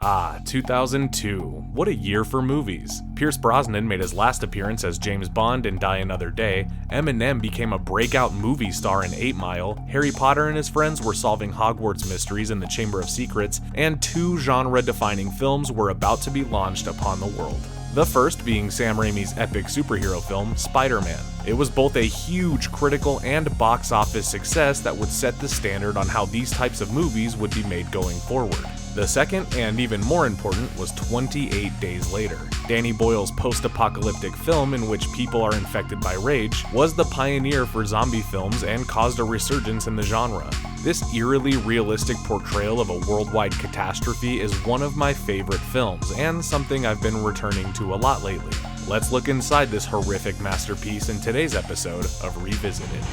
2002. What a year for movies. Pierce Brosnan made his last appearance as James Bond in Die Another Day, Eminem became a breakout movie star in 8 Mile, Harry Potter and his friends were solving Hogwarts mysteries in the Chamber of Secrets, and 2 genre-defining films were about to be launched upon the world. The first being Sam Raimi's epic superhero film, Spider-Man. It was both a huge critical and box office success that would set the standard on how these types of movies would be made going forward. The second, and even more important, was 28 Days Later. Danny Boyle's post-apocalyptic film in which people are infected by rage was the pioneer for zombie films and caused a resurgence in the genre. This eerily realistic portrayal of a worldwide catastrophe is one of my favorite films, and something I've been returning to a lot lately. Let's look inside this horrific masterpiece in today's episode of Revisited.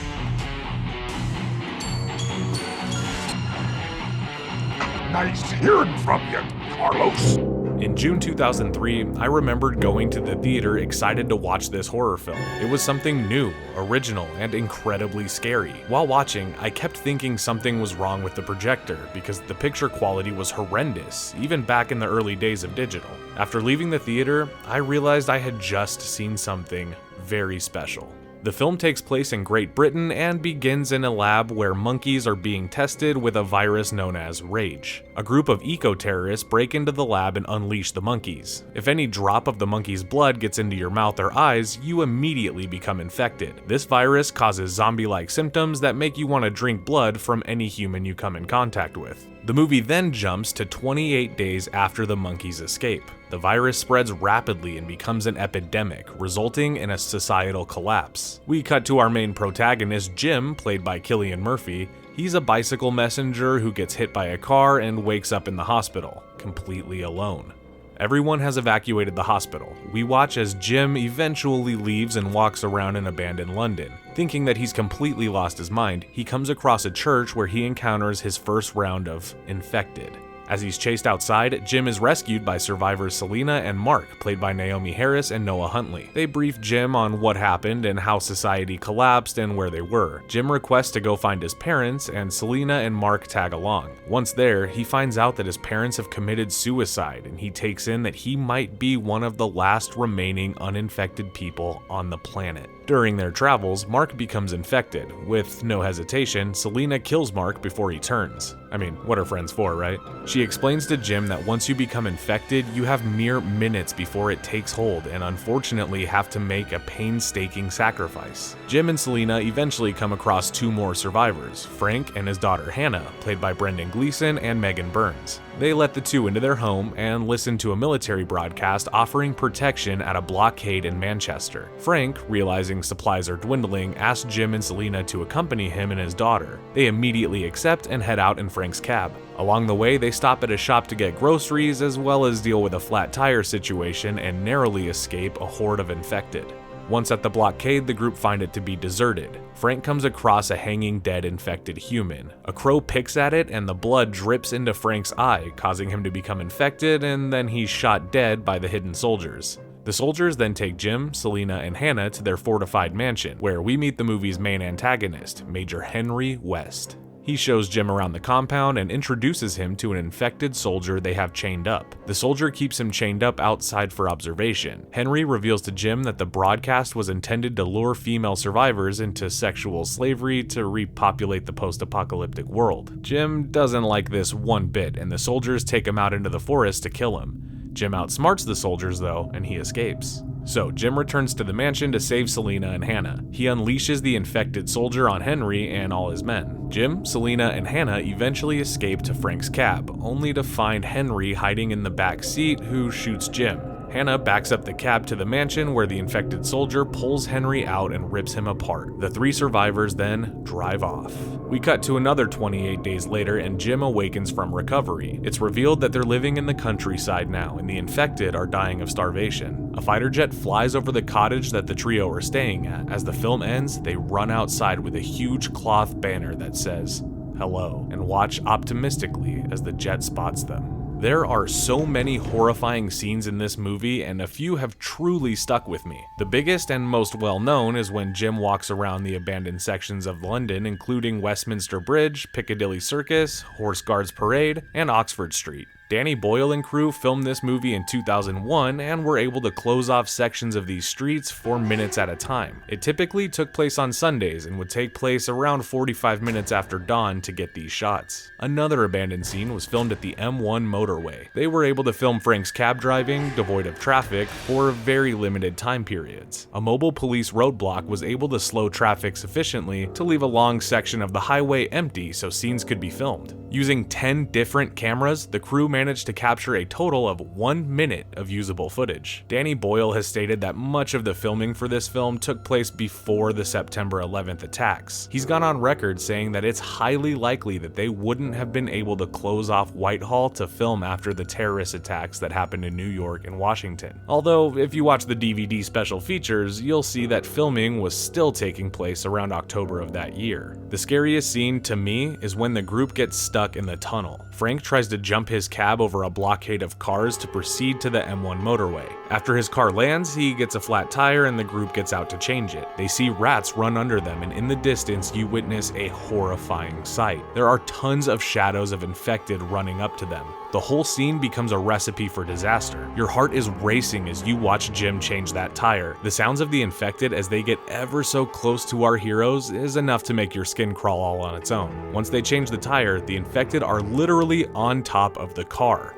Nice hearing from you, Carlos. In June 2003, I remembered going to the theater excited to watch this horror film. It was something new, original, and incredibly scary. While watching, I kept thinking something was wrong with the projector because the picture quality was horrendous, even back in the early days of digital. After leaving the theater, I realized I had just seen something very special. The film takes place in Great Britain and begins in a lab where monkeys are being tested with a virus known as rage. A group of eco-terrorists break into the lab and unleash the monkeys. If any drop of the monkey's blood gets into your mouth or eyes, you immediately become infected. This virus causes zombie-like symptoms that make you want to drink blood from any human you come in contact with. The movie then jumps to 28 days after the monkeys escape. The virus spreads rapidly and becomes an epidemic, resulting in a societal collapse. We cut to our main protagonist, Jim, played by Cillian Murphy. He's a bicycle messenger who gets hit by a car and wakes up in the hospital, completely alone. Everyone has evacuated the hospital. We watch as Jim eventually leaves and walks around in abandoned London. Thinking that he's completely lost his mind, he comes across a church where he encounters his first round of infected. As he's chased outside, Jim is rescued by survivors Selena and Mark, played by Naomi Harris and Noah Huntley. They brief Jim on what happened and how society collapsed and where they were. Jim requests to go find his parents, and Selena and Mark tag along. Once there, he finds out that his parents have committed suicide, and he takes in that he might be one of the last remaining uninfected people on the planet. During their travels, Mark becomes infected. With no hesitation, Selena kills Mark before he turns. I mean, what are friends for, right? She explains to Jim that once you become infected, you have mere minutes before it takes hold and unfortunately have to make a painstaking sacrifice. Jim and Selena eventually come across 2 more survivors, Frank and his daughter Hannah, played by Brendan Gleeson and Megan Burns. They let the 2 into their home and listen to a military broadcast offering protection at a blockade in Manchester. Frank, realizing supplies are dwindling, asks Jim and Selena to accompany him and his daughter. They immediately accept and head out in Frank's cab. Along the way, they stop at a shop to get groceries as well as deal with a flat tire situation and narrowly escape a horde of infected. Once at the blockade, the group find it to be deserted. Frank comes across a hanging dead infected human. A crow picks at it and the blood drips into Frank's eye, causing him to become infected, and then he's shot dead by the hidden soldiers. The soldiers then take Jim, Selena, and Hannah to their fortified mansion, where we meet the movie's main antagonist, Major Henry West. He shows Jim around the compound and introduces him to an infected soldier they have chained up. The soldier keeps him chained up outside for observation. Henry reveals to Jim that the broadcast was intended to lure female survivors into sexual slavery to repopulate the post-apocalyptic world. Jim doesn't like this one bit, and the soldiers take him out into the forest to kill him. Jim outsmarts the soldiers though, and he escapes. So Jim returns to the mansion to save Selena and Hannah. He unleashes the infected soldier on Henry and all his men. Jim, Selena, and Hannah eventually escape to Frank's cab, only to find Henry hiding in the back seat, who shoots Jim. Hannah backs up the cab to the mansion where the infected soldier pulls Henry out and rips him apart. The 3 survivors then drive off. We cut to another 28 days later and Jim awakens from recovery. It's revealed that they're living in the countryside now and the infected are dying of starvation. A fighter jet flies over the cottage that the trio are staying at. As the film ends, they run outside with a huge cloth banner that says, "Hello," and watch optimistically as the jet spots them. There are so many horrifying scenes in this movie, and a few have truly stuck with me. The biggest and most well-known is when Jim walks around the abandoned sections of London, including Westminster Bridge, Piccadilly Circus, Horse Guards Parade, and Oxford Street. Danny Boyle and crew filmed this movie in 2001 and were able to close off sections of these streets for minutes at a time. It typically took place on Sundays and would take place around 45 minutes after dawn to get these shots. Another abandoned scene was filmed at the M1 motorway. They were able to film Frank's cab driving, devoid of traffic, for very limited time periods. A mobile police roadblock was able to slow traffic sufficiently to leave a long section of the highway empty so scenes could be filmed. Using 10 different cameras, the crew managed to capture a total of 1 minute of usable footage. Danny Boyle has stated that much of the filming for this film took place before the September 11th attacks. He's gone on record saying that it's highly likely that they wouldn't have been able to close off Whitehall to film after the terrorist attacks that happened in New York and Washington. Although, if you watch the DVD special features, you'll see that filming was still taking place around October of that year. The scariest scene to me is when the group gets stuck in the tunnel. Frank tries to jump his cab over a blockade of cars to proceed to the M1 motorway. After his car lands, he gets a flat tire and the group gets out to change it. They see rats run under them, and in the distance you witness a horrifying sight. There are tons of shadows of infected running up to them. The whole scene becomes a recipe for disaster. Your heart is racing as you watch Jim change that tire. The sounds of the infected as they get ever so close to our heroes is enough to make your skin crawl all on its own. Once they change the tire, the infected are literally on top of the car.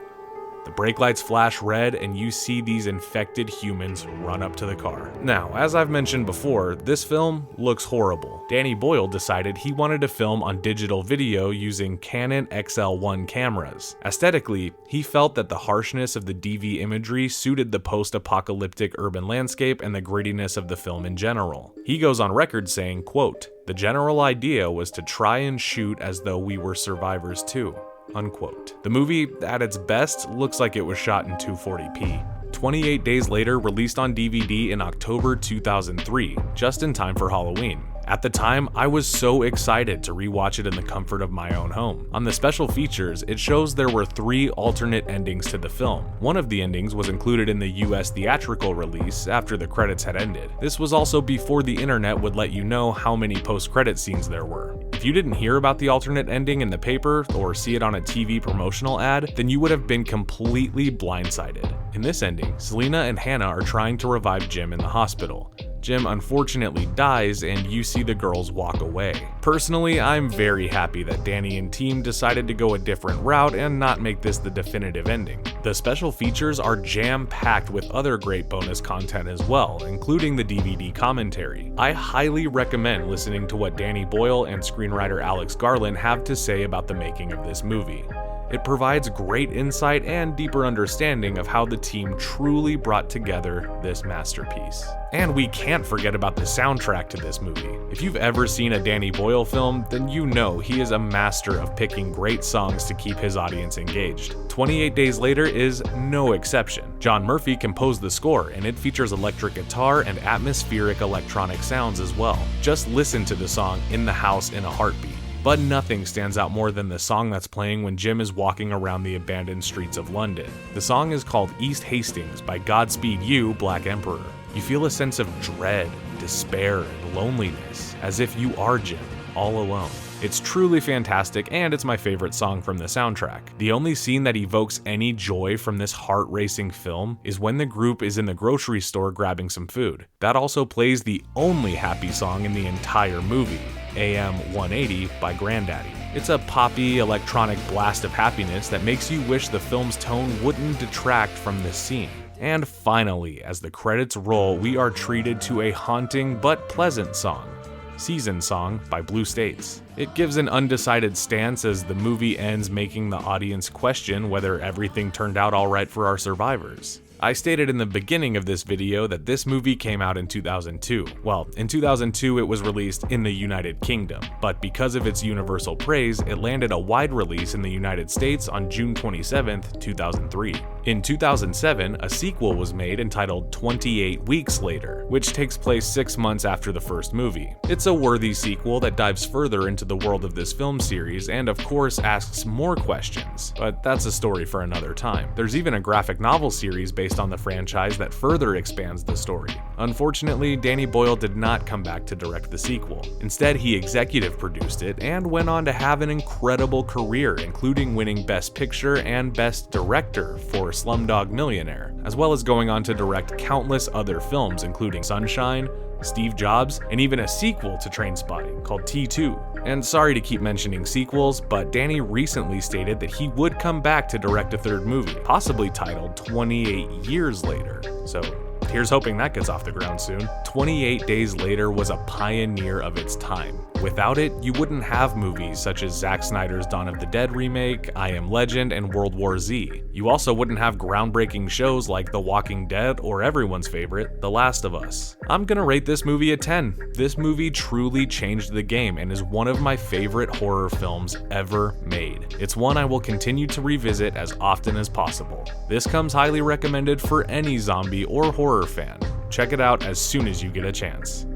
The brake lights flash red and you see these infected humans run up to the car. Now, as I've mentioned before, this film looks horrible. Danny Boyle decided he wanted to film on digital video using Canon XL1 cameras. Aesthetically, he felt that the harshness of the DV imagery suited the post-apocalyptic urban landscape and the grittiness of the film in general. He goes on record saying, quote, "The general idea was to try and shoot as though we were survivors too." Unquote. The movie, at its best, looks like it was shot in 240p. 28 days later, released on DVD in October 2003, just in time for Halloween. At the time, I was so excited to rewatch it in the comfort of my own home. On the special features, it shows there were 3 alternate endings to the film. One of the endings was included in the US theatrical release after the credits had ended. This was also before the internet would let you know how many post-credit scenes there were. If you didn't hear about the alternate ending in the paper or see it on a TV promotional ad, then you would have been completely blindsided. In this ending, Selena and Hannah are trying to revive Jim in the hospital. Jim unfortunately dies and you see the girls walk away. Personally, I'm very happy that Danny and team decided to go a different route and not make this the definitive ending. The special features are jam-packed with other great bonus content as well, including the DVD commentary. I highly recommend listening to what Danny Boyle and screenwriter Alex Garland have to say about the making of this movie. It provides great insight and deeper understanding of how the team truly brought together this masterpiece. And we can't forget about the soundtrack to this movie. If you've ever seen a Danny Boyle film, then you know he is a master of picking great songs to keep his audience engaged. 28 Days Later is no exception. John Murphy composed the score, and it features electric guitar and atmospheric electronic sounds as well. Just listen to the song In the House in a Heartbeat. But nothing stands out more than the song that's playing when Jim is walking around the abandoned streets of London. The song is called East Hastings by Godspeed You, Black Emperor. You feel a sense of dread, despair, and loneliness, as if you are Jim, all alone. It's truly fantastic, and it's my favorite song from the soundtrack. The only scene that evokes any joy from this heart-racing film is when the group is in the grocery store grabbing some food. That also plays the only happy song in the entire movie, AM 180 by Grandaddy. It's a poppy, electronic blast of happiness that makes you wish the film's tone wouldn't detract from this scene. And finally, as the credits roll, we are treated to a haunting but pleasant song, Season Song by Blue States. It gives an undecided stance as the movie ends, making the audience question whether everything turned out alright for our survivors. I stated in the beginning of this video that this movie came out in 2002. Well, in 2002 it was released in the United Kingdom, but because of its universal praise, it landed a wide release in the United States on June 27th, 2003. In 2007, a sequel was made entitled 28 Weeks Later, which takes place 6 months after the first movie. It's a worthy sequel that dives further into the world of this film series and of course asks more questions, but that's a story for another time. There's even a graphic novel series based based on the franchise that further expands the story. Unfortunately, Danny Boyle did not come back to direct the sequel. Instead, he executive produced it and went on to have an incredible career, including winning Best Picture and Best Director for Slumdog Millionaire, as well as going on to direct countless other films including Sunshine, Steve Jobs, and even a sequel to Trainspotting called T2. And sorry to keep mentioning sequels, but Danny recently stated that he would come back to direct a third movie, possibly titled 28 Years Later. So here's hoping that gets off the ground soon. 28 Days Later was a pioneer of its time. Without it, you wouldn't have movies such as Zack Snyder's Dawn of the Dead remake, I Am Legend, and World War Z. You also wouldn't have groundbreaking shows like The Walking Dead or everyone's favorite, The Last of Us. I'm gonna rate this movie a 10. This movie truly changed the game and is one of my favorite horror films ever made. It's one I will continue to revisit as often as possible. This comes highly recommended for any zombie or horror fan. Check it out as soon as you get a chance.